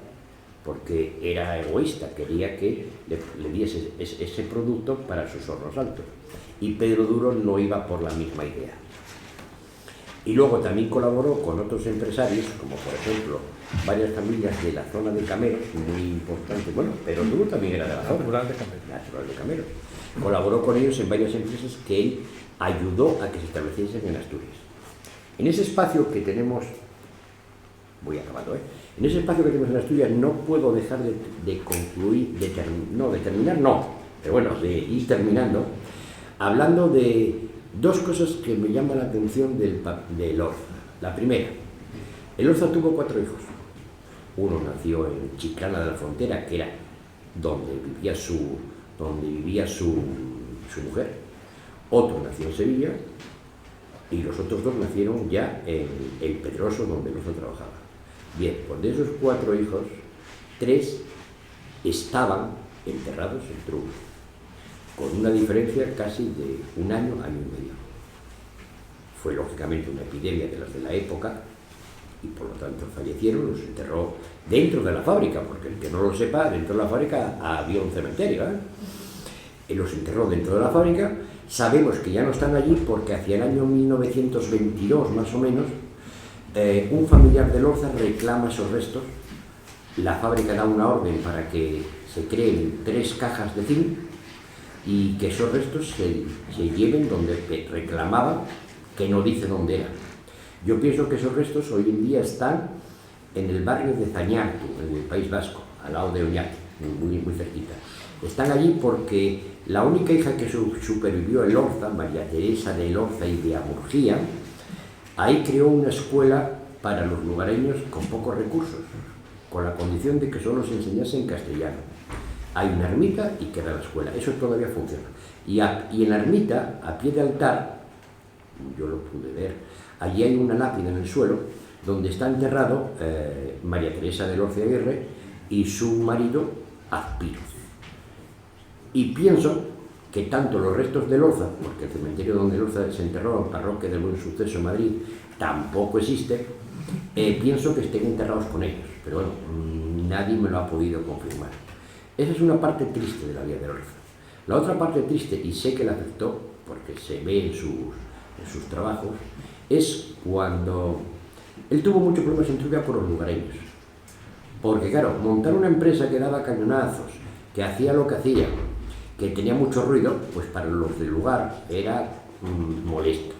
B: porque era egoísta, quería que le diese ese producto para sus hornos altos. Y Pedro Duro no iba por la misma idea. Y luego también colaboró con otros empresarios, como por ejemplo varias familias de la zona de Cameros, muy importante. Bueno, Pedro Duro también era de la zona.
A: Natural de Cameros.
B: Natural de Cameros. Colaboró con ellos en varias empresas que él ayudó a que se estableciesen en Asturias. En ese espacio que tenemos, voy acabando, en ese espacio que tenemos en Asturias no puedo dejar de concluir, pero bueno, de ir terminando, hablando de dos cosas que me llaman la atención del Orza. La primera, el Orza tuvo 4 hijos. Uno nació en Chiclana de la Frontera, que era donde vivía su mujer. Otro nació en Sevilla, y los otros 2 nacieron ya en El Pedroso, donde el Orza trabajaba. Bien, pues de esos 4 hijos, 3 estaban enterrados en Trubia, con una diferencia casi de un año, año y medio. Fue lógicamente una epidemia de las de la época, y por lo tanto fallecieron. Los enterró dentro de la fábrica, porque el que no lo sepa, dentro de la fábrica había un cementerio, y los enterró dentro de la fábrica. Sabemos que ya no están allí porque hacia el año 1922, más o menos, un familiar del Orza reclama esos restos. La fábrica da una orden para que se creen 3 cajas de zinc y que esos restos se lleven donde reclamaban, que no dice dónde eran. Yo pienso que esos restos hoy en día están en el barrio de Zañartu, en el País Vasco, al lado de Oñate, muy, muy cerquita. Están allí porque la única hija que supervivió el Orza, María Teresa del Orza y de Amurgía, ahí creó una escuela para los lugareños con pocos recursos, con la condición de que solo se enseñase en castellano. Hay una ermita y queda la escuela, eso todavía funciona. Y en la ermita, a pie de altar, yo lo pude ver, allí hay una lápida en el suelo donde está enterrado María Teresa del Orza Aguirre y su marido Azpiro. Y pienso que tanto los restos del Orza, porque el cementerio donde el Orza se enterró, en Parroquia del Buen Suceso en Madrid, tampoco existe, pienso que estén enterrados con ellos, pero bueno, nadie me lo ha podido confirmar. Esa es una parte triste de la vida del Orza. La otra parte triste, y sé que la afectó, porque se ve en sus trabajos, es cuando él tuvo muchos problemas en Trubia por los lugareños. Porque claro, montar una empresa que daba cañonazos, que hacía lo que hacía, que tenía mucho ruido, pues para los del lugar era molesto.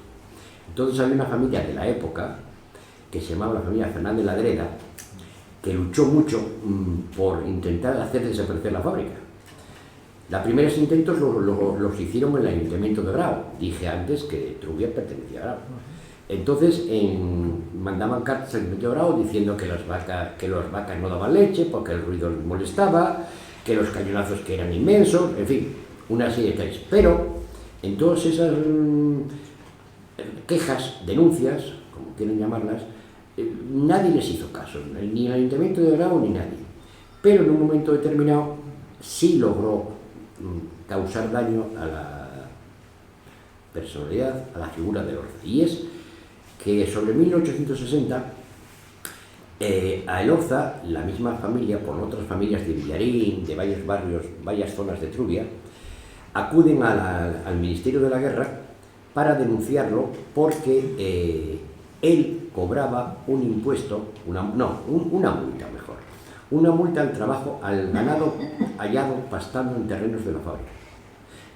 B: Entonces había una familia de la época, que se llamaba la familia Fernández Ladreda, que luchó mucho por intentar hacer desaparecer la fábrica. Los primeros intentos los hicieron en el Ayuntamiento de Grau. Dije antes que Trubia pertenecía a Grau. Entonces mandaban cartas al Ayuntamiento de Grau diciendo que las vacas no daban leche porque el ruido les molestaba, que los cañonazos que eran inmensos, en fin, una serie de detalles. Pero en todas esas quejas, denuncias, como quieren llamarlas, nadie les hizo caso, ni el Ayuntamiento de Grau ni nadie. pero en un momento determinado sí logró causar daño a la personalidad, a la figura de Elorza. Y es que sobre 1860 a Elorza, la misma familia, con otras familias de Villarín, de varios barrios, varias zonas de Trubia, acuden al Ministerio de la Guerra para denunciarlo porque él cobraba un impuesto, una multa mejor, una multa al trabajo, al ganado hallado pastando en terrenos de la fábrica.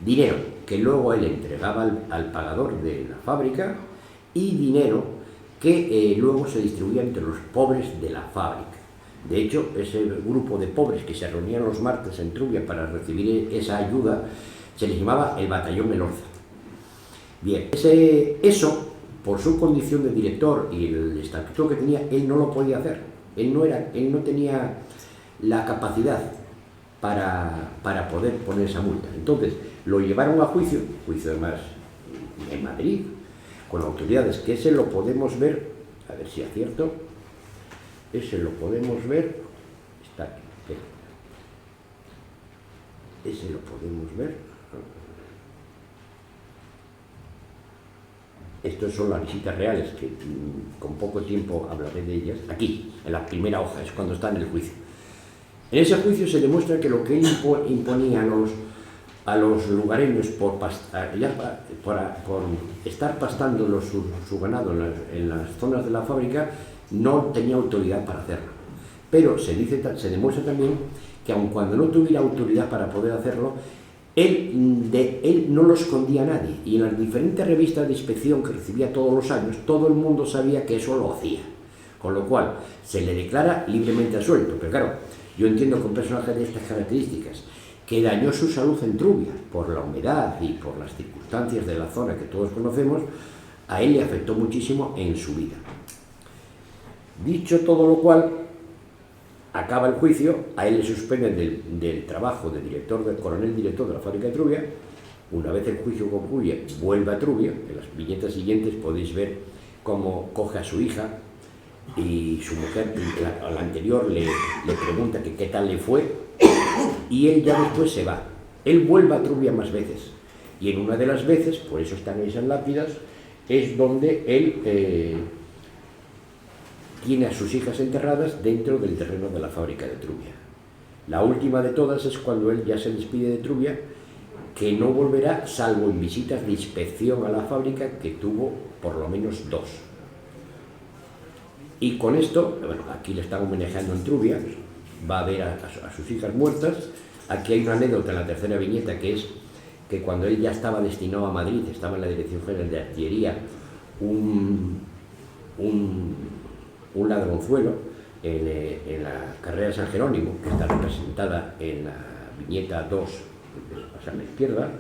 B: Dinero que luego él entregaba al pagador de la fábrica y dinero que luego se distribuía entre los pobres de la fábrica. De hecho, ese grupo de pobres que se reunían los martes en Trubia para recibir esa ayuda se les llamaba el Batallón Elorza. Bien, eso, por su condición de director y el estatuto que tenía, él no lo podía hacer. Él no tenía la capacidad para poder poner esa multa. Entonces, lo llevaron a juicio además en Madrid, con autoridades, que ese lo podemos ver, a ver si acierto, ese lo podemos ver, está aquí, ese lo podemos ver. Estas son las visitas reales, que con poco tiempo hablaré de ellas. Aquí, en la primera hoja, es cuando está en el juicio. En ese juicio se demuestra que lo que él imponía a los lugareños por estar pastando su ganado en las zonas de la fábrica, no tenía autoridad para hacerlo. Pero se demuestra también que aun cuando no tuviera autoridad para poder hacerlo, él no lo escondía a nadie, y en las diferentes revistas de inspección que recibía todos los años, todo el mundo sabía que eso lo hacía, con lo cual se le declara libremente absuelto. Pero claro, yo entiendo que un personaje de estas características, que dañó su salud en Trubia por la humedad y por las circunstancias de la zona que todos conocemos, a él le afectó muchísimo en su vida. Dicho todo lo cual, acaba el juicio, a él le suspenden del trabajo de coronel director de la fábrica de Trubia. Una vez el juicio concluye, vuelve a Trubia. En las viñetas siguientes podéis ver cómo coge a su hija y su mujer, la anterior, le pregunta que qué tal le fue, y él ya después se va. Él vuelve a Trubia más veces, y en una de las veces, por eso están esas lápidas, es donde él tiene a sus hijas enterradas dentro del terreno de la fábrica de Trubia. La última de todas es cuando él ya se despide de Trubia, que no volverá salvo en visitas de inspección a la fábrica, que tuvo por lo menos 2. Y con esto, bueno, aquí le están homenajeando en Trubia, va a ver a sus hijas muertas. Aquí hay una anécdota en la tercera viñeta, que es que cuando él ya estaba destinado a Madrid, estaba en la Dirección General de Artillería, un ladronzuelo en la carrera de San Jerónimo, que está representada en la viñeta 2, a la izquierda,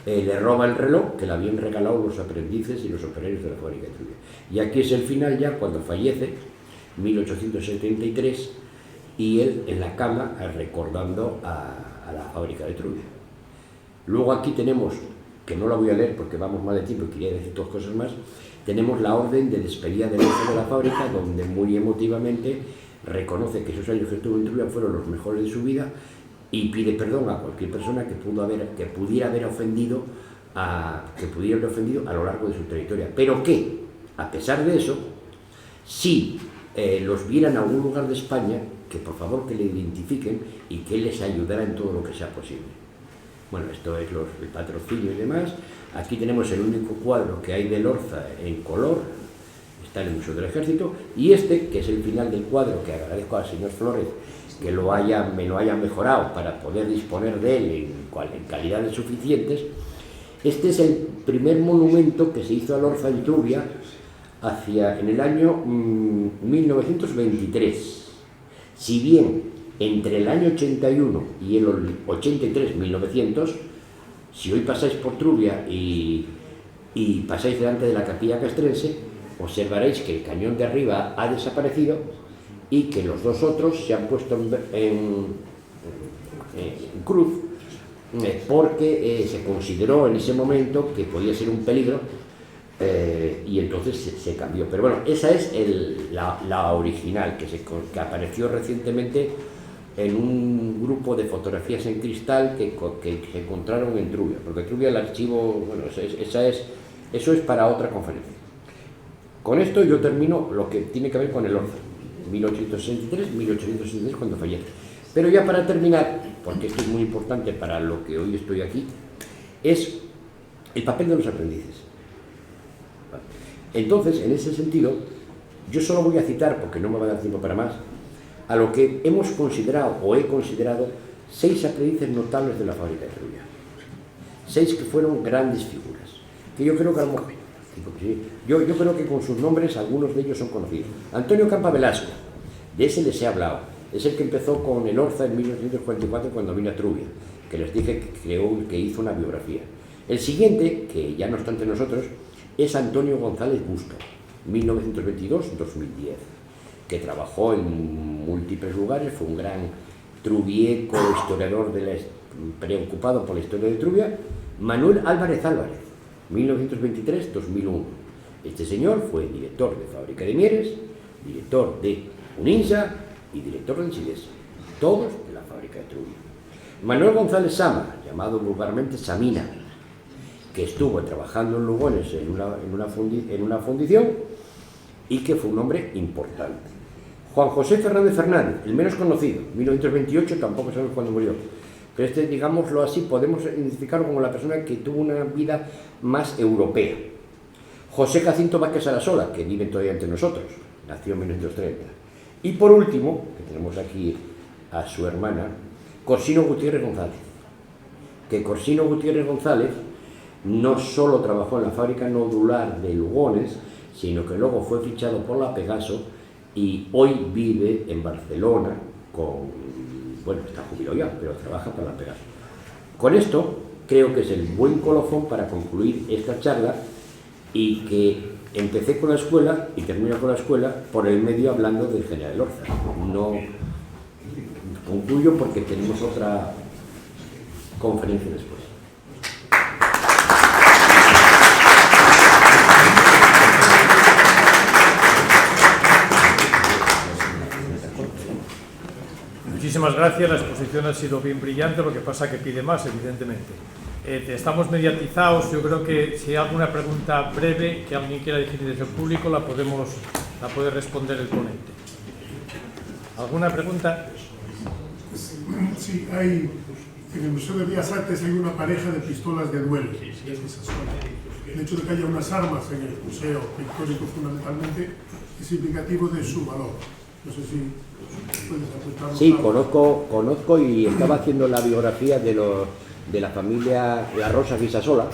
B: le roba el reloj que le habían regalado los aprendices y los operarios de la fábrica de Trubia. Y aquí es el final ya, cuando fallece, 1873, y él en la cama recordando a la fábrica de Trubia. Luego aquí tenemos, que no la voy a leer porque vamos mal de tiempo y quería decir 2 cosas más, tenemos la orden de despedida de la fábrica, donde muy emotivamente reconoce que esos años que estuvo en Trubia fueron los mejores de su vida, y pide perdón a cualquier persona que pudiera haber ofendido a lo largo de su trayectoria, pero que, a pesar de eso, si los vieran en algún lugar de España, que por favor que le identifiquen y que él les ayudara en todo lo que sea posible. Bueno, esto es el patrocinio y demás. Aquí tenemos el único cuadro que hay de Elorza en color, está en el Museo del Ejército, y este, que es el final del cuadro, que agradezco al señor Flores que me lo hayan mejorado para poder disponer de él en calidades suficientes. Este es el primer monumento que se hizo a Elorza en Trubia en el año 1923. Si bien entre el año 81 y el 83, 1900, si hoy pasáis por Trubia y pasáis delante de la capilla castrense, observaréis que el cañón de arriba ha desaparecido y que los 2 otros se han puesto en cruz, porque se consideró en ese momento que podía ser un peligro, y entonces se cambió. Pero bueno, esa es la original, que apareció recientemente en un grupo de fotografías en cristal que se encontraron en Trubia, porque Trubia el archivo, bueno, eso es para otra conferencia. Con esto yo termino lo que tiene que ver con el Orza, 1863 cuando fallece. Pero ya para terminar, porque esto es muy importante para lo que hoy estoy aquí, es el papel de los aprendices. Entonces, en ese sentido, yo solo voy a citar, porque no me va a dar tiempo para más, a lo que hemos considerado, o he considerado, 6 aprendices notables de la fábrica de Trubia. 6 que fueron grandes figuras, que yo creo que a lo mejor, yo creo que con sus nombres algunos de ellos son conocidos. Antonio Campa Velasco, de ese les he hablado, es el que empezó con el Orza en 1944 cuando vino a Trubia, que les dije que hizo una biografía. El siguiente, que ya no está entre nosotros, es Antonio González Busto, 1922-2010, que trabajó en múltiples lugares, fue un gran trubieco, historiador preocupado por la historia de Trubia. Manuel Álvarez Álvarez, 1923-2001. Este señor fue director de Fábrica de Mieres, director de UNINSA y director del SIDES, todos de la Fábrica de Trubia. Manuel González Sama, llamado vulgarmente Samina, que estuvo trabajando en Lugones en una fundición y que fue un hombre importante. Juan José Fernández Fernández, el menos conocido, 1928, tampoco sabemos cuándo murió, pero este, digámoslo así, podemos identificarlo como la persona que tuvo una vida más europea. José Jacinto Vázquez Arasola, que vive todavía entre nosotros, nació en 1930. Y por último, que tenemos aquí a su hermana, Corsino Gutiérrez González, que Corsino Gutiérrez González no solo trabajó en la fábrica nodular de Lugones, sino que luego fue fichado por la Pegaso y hoy vive en Barcelona bueno, está jubilado ya, pero trabaja para la Pegaso. Con esto creo que es el buen colofón para concluir esta charla y que empecé con la escuela y termino con la escuela por el medio hablando del general Orza. No concluyo porque tenemos otra conferencia después.
A: Muchísimas gracias, la exposición ha sido bien brillante, lo que pasa que pide más, evidentemente. Estamos mediatizados, yo creo que si hay alguna pregunta breve que alguien quiera dirigir desde el público, la puede responder el ponente. ¿Alguna pregunta?
C: Sí, en el Museo de Bellas Artes hay una pareja de pistolas de duelo. El hecho de que haya unas armas en el museo pictórico fundamentalmente es indicativo de su valor. No sé si puedes apuntarlo.
B: Sí, conozco y estaba haciendo la biografía de la familia La Rosa Guisasola,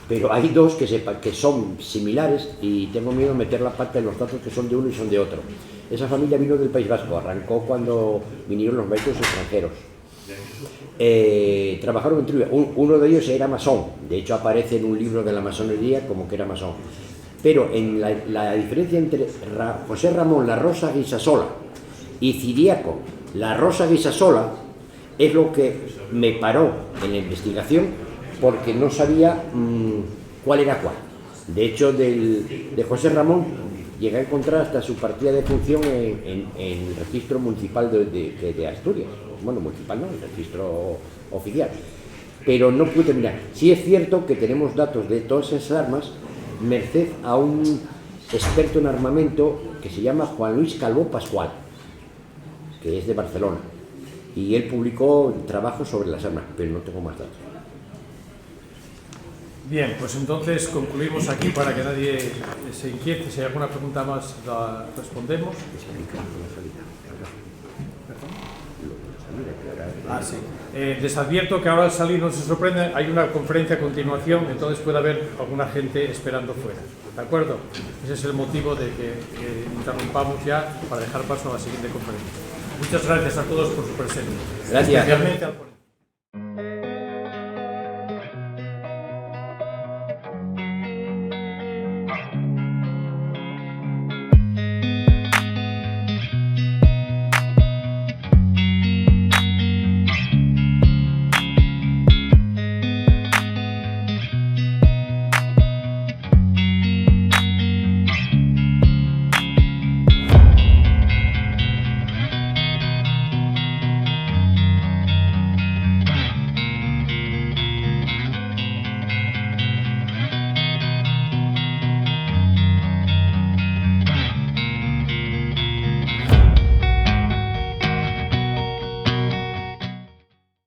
B: pero hay dos que son similares y tengo miedo de meter la pata en los datos que son de uno y son de otro. Esa familia vino del País Vasco, arrancó cuando vinieron los maestros extranjeros. Trabajaron en Trubia, uno de ellos era masón, de hecho aparece en un libro de la masonería como que era masón. Pero en la diferencia entre José Ramón La Rosa Guisasola y Ciriaco La Rosa Guisasola es lo que me paró en la investigación porque no sabía cuál era cuál. De hecho, de José Ramón llegué a encontrar hasta su partida de función en el registro municipal de Asturias. Bueno, municipal no, el registro oficial. Pero no pude terminar. Sí es cierto que tenemos datos de todas esas armas merced a un experto en armamento que se llama Juan Luis Calvo Pascual, que es de Barcelona, y él publicó trabajos sobre las armas, pero no tengo más datos.
A: Bien, pues entonces concluimos aquí para que nadie se inquiete. Si hay alguna pregunta más, la respondemos. Sí. Les advierto que ahora al salir, no se sorprenden, hay una conferencia a continuación, entonces puede haber alguna gente esperando fuera. ¿De acuerdo? Ese es el motivo de que interrumpamos ya para dejar paso a la siguiente conferencia. Muchas gracias a todos por su presencia.
B: Gracias.
A: Especialmente al